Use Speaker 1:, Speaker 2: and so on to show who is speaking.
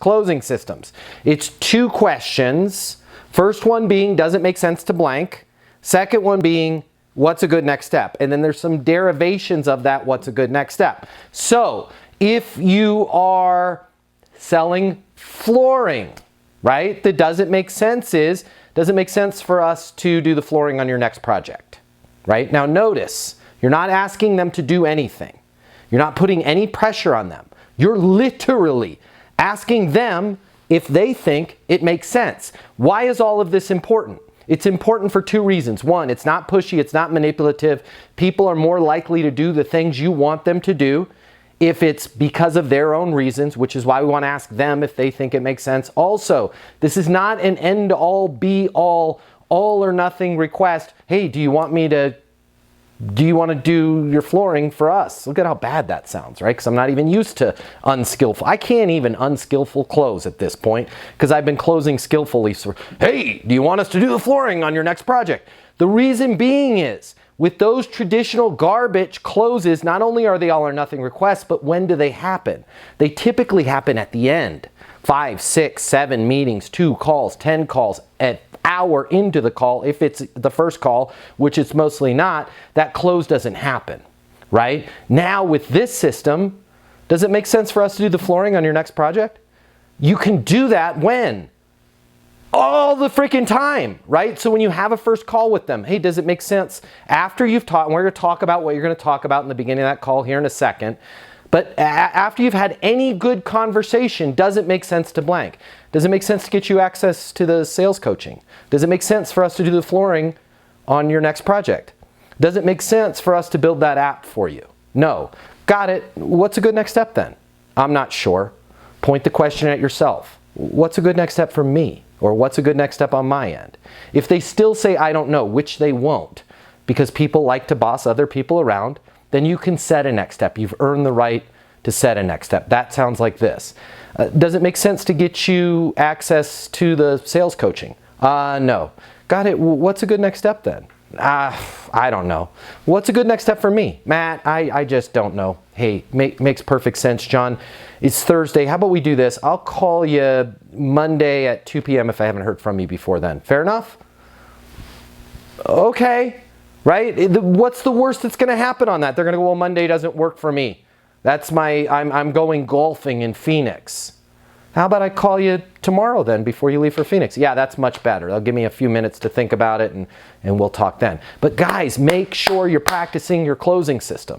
Speaker 1: closing systems. It's 2 questions. First one being, does it make sense to blank? Second one being, what's a good next step? And then there's some derivations of that, what's a good next step. So if you are selling flooring, right? The does it make sense is, does it make sense for us to do the flooring on your next project? Right? Now notice, you're not asking them to do anything. You're not putting any pressure on them. You're literally asking them if they think it makes sense. Why is all of this important? It's important for 2 reasons. One, it's not pushy, it's not manipulative. People are more likely to do the things you want them to do if it's because of their own reasons, which is why we want to ask them if they think it makes sense. Also, this is not an end-all, be-all, all or nothing request. Hey, do you want to do your flooring for us? Look at how bad that sounds, right? Because I'm not even used to unskillful. I can't even unskillful close at this point because I've been closing skillfully. So, hey, do you want us to do the flooring on your next project? The reason being is, with those traditional garbage closes, not only are they all or nothing requests, but when do they happen? They typically happen at the end. 5, 6, 7 meetings, 2 calls, 10 calls, an hour into the call. If it's the first call, which it's mostly not, that close doesn't happen, right? Now with this system, does it make sense for us to do the flooring on your next project? You can do that when? All the freaking time, right? So when you have a first call with them, hey, does it make sense after you've taught, and we're going to talk about what you're going to talk about in the beginning of that call here in a second, but after you've had any good conversation, does it make sense to blank? Does it make sense to get you access to the sales coaching? Does it make sense for us to do the flooring on your next project? Does it make sense for us to build that app for you? No. Got it. What's a good next step then? I'm not sure. Point the question at yourself. What's a good next step for me? Or what's a good next step on my end? If they still say, I don't know, which they won't, because people like to boss other people around, then you can set a next step. You've earned the right to set a next step. That sounds like this. Does it make sense to get you access to the sales coaching? No. Got it. What's a good next step then? I don't know. What's a good next step for me? Matt, I just don't know. Hey, makes perfect sense, John. It's Thursday. How about we do this? I'll call you Monday at 2 p.m. if I haven't heard from you before then. Fair enough? Okay. Right? What's the worst that's going to happen on that? They're going to go, well, Monday doesn't work for me. I'm going golfing in Phoenix. How about I call you tomorrow then before you leave for Phoenix? Yeah, that's much better. They'll give me a few minutes to think about it and we'll talk then. But guys, make sure you're practicing your closing system.